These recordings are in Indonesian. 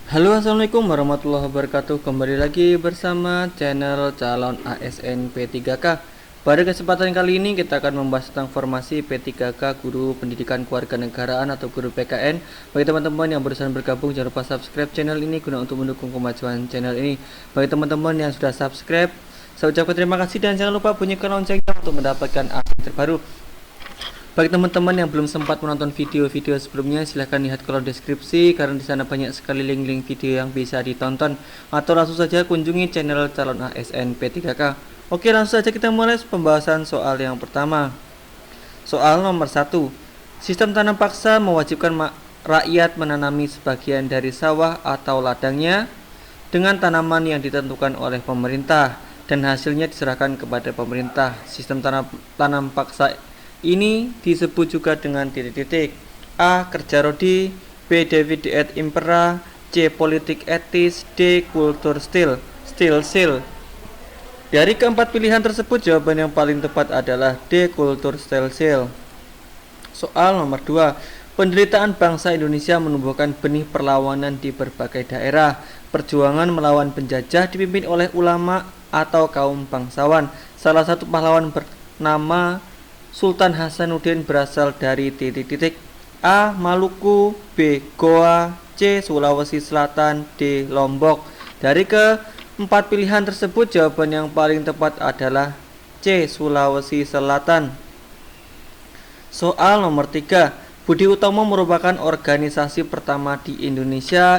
Halo, assalamualaikum warahmatullahi wabarakatuh. Kembali lagi bersama channel calon ASN P3K. Pada kesempatan kali ini kita akan membahas tentang formasi P3K Guru Pendidikan Kewarganegaraan atau Guru PKN. Bagi teman-teman yang barusan bergabung, jangan lupa subscribe channel ini guna untuk mendukung kemajuan channel ini. Bagi teman-teman yang sudah subscribe, saya ucapkan terima kasih dan jangan lupa bunyikan loncengnya untuk mendapatkan update terbaru. Bagi teman-teman yang belum sempat menonton video-video sebelumnya, silahkan lihat kolom deskripsi karena di sana banyak sekali link-link video yang bisa ditonton, atau langsung saja kunjungi channel calon ASN P3K. Oke, langsung saja kita mulai pembahasan soal yang pertama. Soal nomor 1. Sistem tanam paksa mewajibkan rakyat menanami sebagian dari sawah atau ladangnya dengan tanaman yang ditentukan oleh pemerintah dan hasilnya diserahkan kepada pemerintah. Sistem tanam paksa ini disebut juga dengan titik-titik. A. Kerja rodi, B. Divide et impera, C. Politik etis, D. Kultur stil sil. Dari keempat pilihan tersebut, jawaban yang paling tepat adalah D. Kultur stil sil. Soal nomor 2. Penderitaan bangsa Indonesia menumbuhkan benih perlawanan di berbagai daerah. Perjuangan melawan penjajah dipimpin oleh ulama atau kaum bangsawan. Salah satu pahlawan bernama Sultan Hasanuddin berasal dari titik-titik. A. Maluku, B. Goa, C. Sulawesi Selatan, D. Lombok. Dari keempat pilihan tersebut, jawaban yang paling tepat adalah C. Sulawesi Selatan. Soal nomor 3. Budi Utomo merupakan organisasi pertama di Indonesia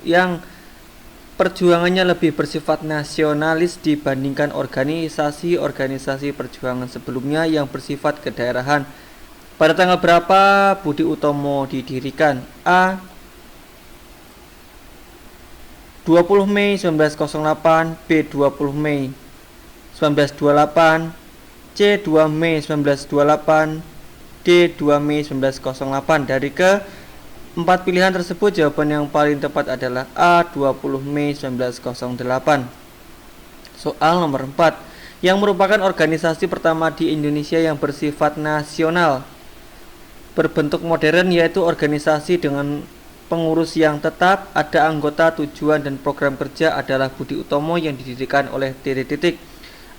yang perjuangannya lebih bersifat nasionalis dibandingkan organisasi-organisasi perjuangan sebelumnya yang bersifat kedaerahan. Pada tanggal berapa Budi Utomo didirikan? A. 20 Mei 1908, B. 20 Mei 1928, C. 2 Mei 1928, D. 2 Mei 1908. Dari empat pilihan tersebut, jawaban yang paling tepat adalah A. 20 Mei 1908. Soal nomor 4. Yang merupakan organisasi pertama di Indonesia yang bersifat nasional berbentuk modern, yaitu organisasi dengan pengurus yang tetap, ada anggota, tujuan dan program kerja adalah Budi Utomo yang didirikan oleh titik-titik.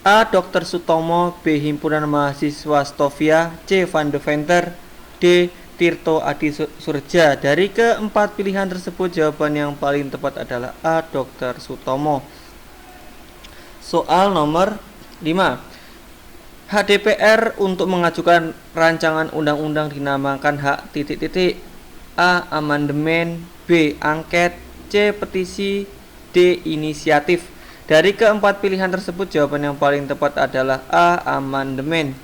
A. Dr. Sutomo, B. Himpunan Mahasiswa Stovia, C. Van Deventer, D. Tirto Adi Surja. Dari keempat pilihan tersebut, jawaban yang paling tepat adalah A. Dr. Sutomo. Soal nomor 5. Hak DPR untuk mengajukan rancangan undang-undang dinamakan hak titik-titik. A. Amandemen, B. Angket, C. Petisi, D. Inisiatif. Dari keempat pilihan tersebut, jawaban yang paling tepat adalah A. Amandemen.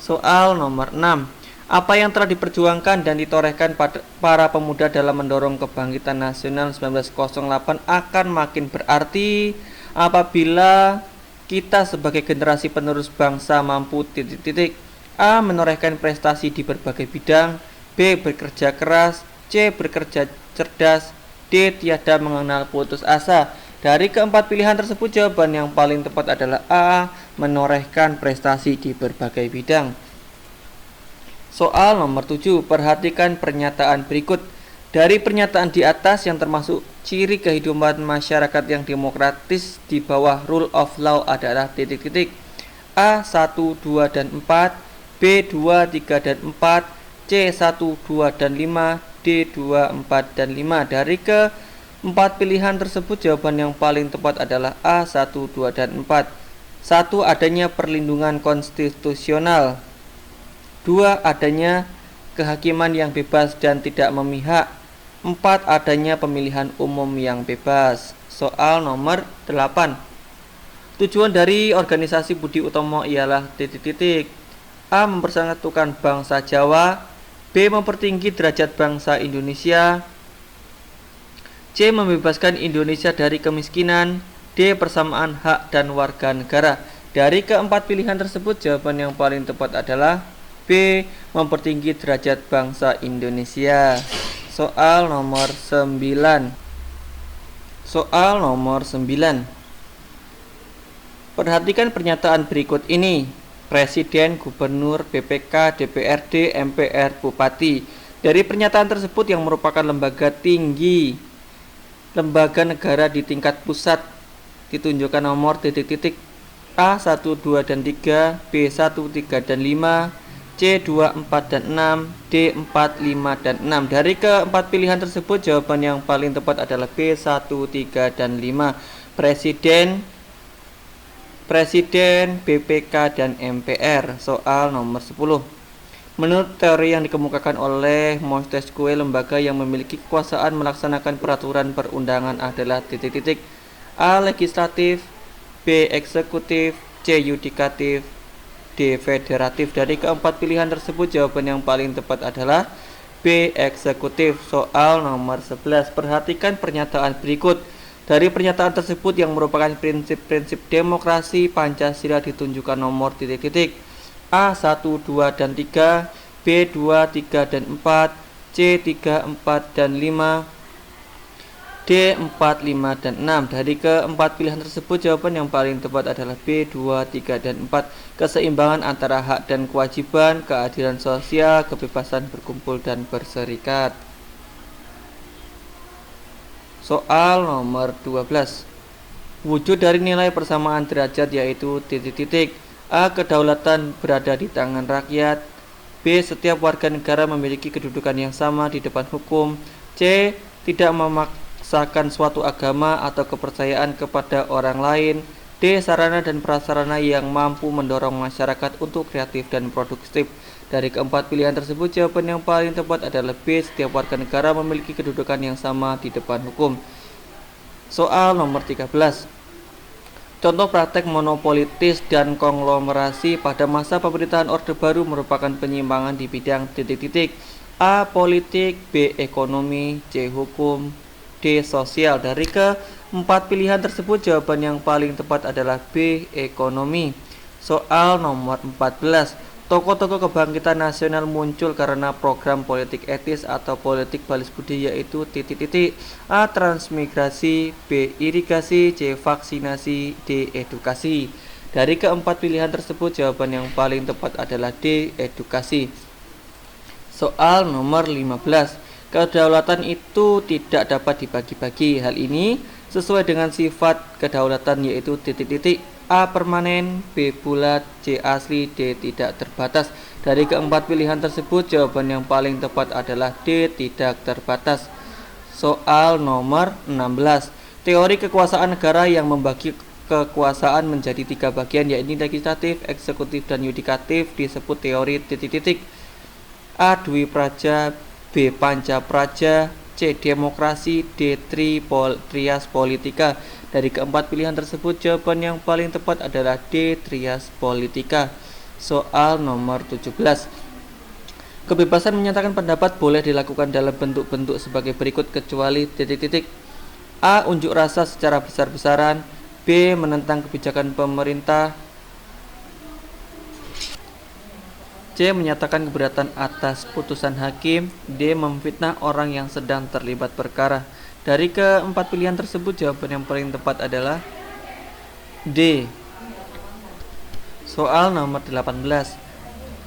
Soal nomor 6. Apa yang telah diperjuangkan dan ditorehkan para pemuda dalam mendorong kebangkitan nasional 1908 akan makin berarti apabila kita sebagai generasi penerus bangsa mampu titik-titik. A. Menorehkan prestasi di berbagai bidang, B. Bekerja keras, C. Bekerja cerdas, D. Tiada mengenal putus asa. Dari keempat pilihan tersebut, jawaban yang paling tepat adalah A. Menorehkan prestasi di berbagai bidang. Soal nomor 7. Perhatikan pernyataan berikut. Dari pernyataan di atas yang termasuk ciri kehidupan masyarakat yang demokratis di bawah rule of law adalah titik-titik. A. 1, 2, dan 4, B. 2, 3, dan 4, C. 1, 2, dan 5, D. 2, 4, dan 5. Dari keempat pilihan tersebut, jawaban yang paling tepat adalah A. 1, 2, dan 4. 1. Adanya perlindungan konstitusional. 2. Adanya kehakiman yang bebas dan tidak memihak. 4. Adanya pemilihan umum yang bebas. Soal nomor 8. Tujuan dari organisasi Budi Utomo ialah titik-titik. A. Mempersatukan bangsa Jawa, B. Mempertinggi derajat bangsa Indonesia, C. Membebaskan Indonesia dari kemiskinan, D. Persamaan hak dan warga negara. Dari keempat pilihan tersebut, jawaban yang paling tepat adalah B. Mempertinggi derajat bangsa Indonesia. Soal nomor 9. Soal nomor 9. Perhatikan pernyataan berikut ini. Presiden, Gubernur, BPK, DPRD, MPR, Bupati. Dari pernyataan tersebut yang merupakan lembaga tinggi lembaga negara di tingkat pusat ditunjukkan nomor titik-titik A 1, 2, dan 3, B 1, 3, dan 5, C 2, 4, dan 6, D 4, 5, dan 6. Dari keempat pilihan tersebut jawaban yang paling tepat adalah B 1, 3, dan 5. Presiden, BPK, dan MPR. Soal nomor 10. Menurut teori yang dikemukakan oleh Montesquieu, lembaga yang memiliki kekuasaan melaksanakan peraturan perundangan adalah titik-titik A. Legislatif, B. Eksekutif, C. Yudikatif, D. Federatif. Dari keempat pilihan tersebut jawaban yang paling tepat adalah B. Eksekutif. Soal nomor 11. Perhatikan pernyataan berikut. Dari pernyataan tersebut yang merupakan prinsip-prinsip demokrasi Pancasila ditunjukkan nomor titik-titik A 1, 2, dan 3, B 2, 3, dan 4, C 3, 4, dan 5, D 4, 5, dan 6. Dari keempat pilihan tersebut jawaban yang paling tepat adalah B 2, 3, dan 4. Keseimbangan antara hak dan kewajiban, keadilan sosial, kebebasan berkumpul dan berserikat. Soal nomor 12. Wujud dari nilai persamaan derajat yaitu titik-titik A. Kedaulatan berada di tangan rakyat, B. Setiap warga negara memiliki kedudukan yang sama di depan hukum, C. Tidak memaksakan suatu agama atau kepercayaan kepada orang lain, D. Sarana dan prasarana yang mampu mendorong masyarakat untuk kreatif dan produktif. Dari keempat pilihan tersebut jawaban yang paling tepat adalah B. Setiap warga negara memiliki kedudukan yang sama di depan hukum. Soal nomor 13. Contoh praktek monopolitis dan konglomerasi pada masa pemerintahan Orde Baru merupakan penyimpangan di bidang titik-titik A. Politik, B. Ekonomi, C. Hukum, D. Sosial. Dari keempat pilihan tersebut jawaban yang paling tepat adalah B. Ekonomi. Soal nomor 14. Tokoh-tokoh kebangkitan nasional muncul karena program politik etis atau politik balas budi yaitu titik-titik A. Transmigrasi, B. Irigasi, C. Vaksinasi, D. Edukasi. Dari keempat pilihan tersebut jawaban yang paling tepat adalah D. Edukasi. Soal nomor 15. Kedaulatan itu tidak dapat dibagi-bagi. Hal ini sesuai dengan sifat kedaulatan yaitu titik-titik A. Permanen, B. Bulat, C. Asli, D. Tidak terbatas. Dari keempat pilihan tersebut jawaban yang paling tepat adalah D. Tidak terbatas. Soal nomor 16. Teori kekuasaan negara yang membagi kekuasaan menjadi 3 bagian yaitu legislatif, eksekutif, dan yudikatif disebut teori titik-titik A. Dwi Praja, B. Panca Praja, C. Demokrasi, D. Trias Politika. Dari keempat pilihan tersebut jawaban yang paling tepat adalah D. Trias Politika. Soal nomor 17. Kebebasan menyatakan pendapat boleh dilakukan dalam bentuk-bentuk sebagai berikut kecuali titik-titik A. Unjuk rasa secara besar-besaran, B. Menentang kebijakan pemerintah, C. Menyatakan keberatan atas putusan hakim, D. Memfitnah orang yang sedang terlibat perkara. Dari keempat pilihan tersebut jawaban yang paling tepat adalah D. Soal nomor 18.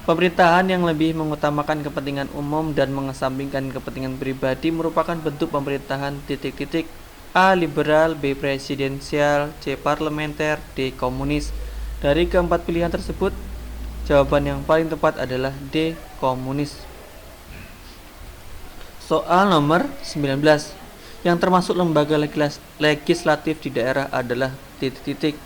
Pemerintahan yang lebih mengutamakan kepentingan umum dan mengesampingkan kepentingan pribadi merupakan bentuk pemerintahan titik-titik A. Liberal, B. Presidensial, C. Parlementer, D. Komunis. Dari keempat pilihan tersebut jawaban yang paling tepat adalah D. Komunis. Soal nomor 19. Yang termasuk lembaga legislatif di daerah adalah titik-titik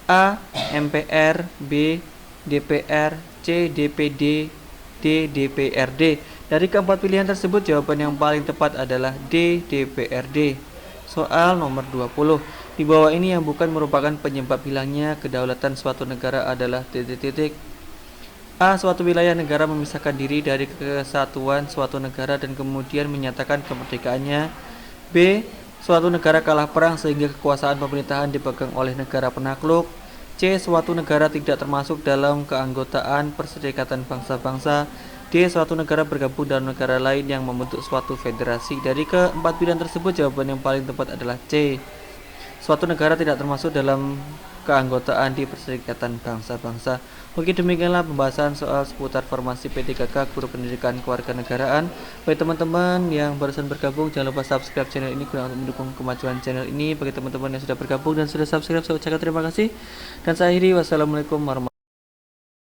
A. MPR, B. DPR, C. DPD, D. DPRD. Dari keempat pilihan tersebut jawaban yang paling tepat adalah D. DPRD. Soal nomor 20. Di bawah ini yang bukan merupakan penyebab hilangnya kedaulatan suatu negara adalah titik-titik A. Suatu wilayah negara memisahkan diri dari kesatuan suatu negara dan kemudian menyatakan kemerdekaannya, B. Suatu negara kalah perang sehingga kekuasaan pemerintahan dipegang oleh negara penakluk, C. Suatu negara tidak termasuk dalam keanggotaan Perserikatan Bangsa-Bangsa, D. Suatu negara bergabung dalam negara lain yang membentuk suatu federasi. Dari keempat pilihan tersebut jawaban yang paling tepat adalah C. Suatu negara tidak termasuk dalam keanggotaan di Perserikatan Bangsa-Bangsa. Oke, demikianlah pembahasan soal seputar formasi P3K Guru Pendidikan Kewarganegaraan. Bagi teman-teman yang barusan bergabung, jangan lupa subscribe channel ini guna untuk mendukung kemajuan channel ini. Bagi teman-teman yang sudah bergabung dan sudah subscribe, saya ucapkan terima kasih. Dan saya akhiri, wassalamualaikum warahmatullahi wabarakatuh.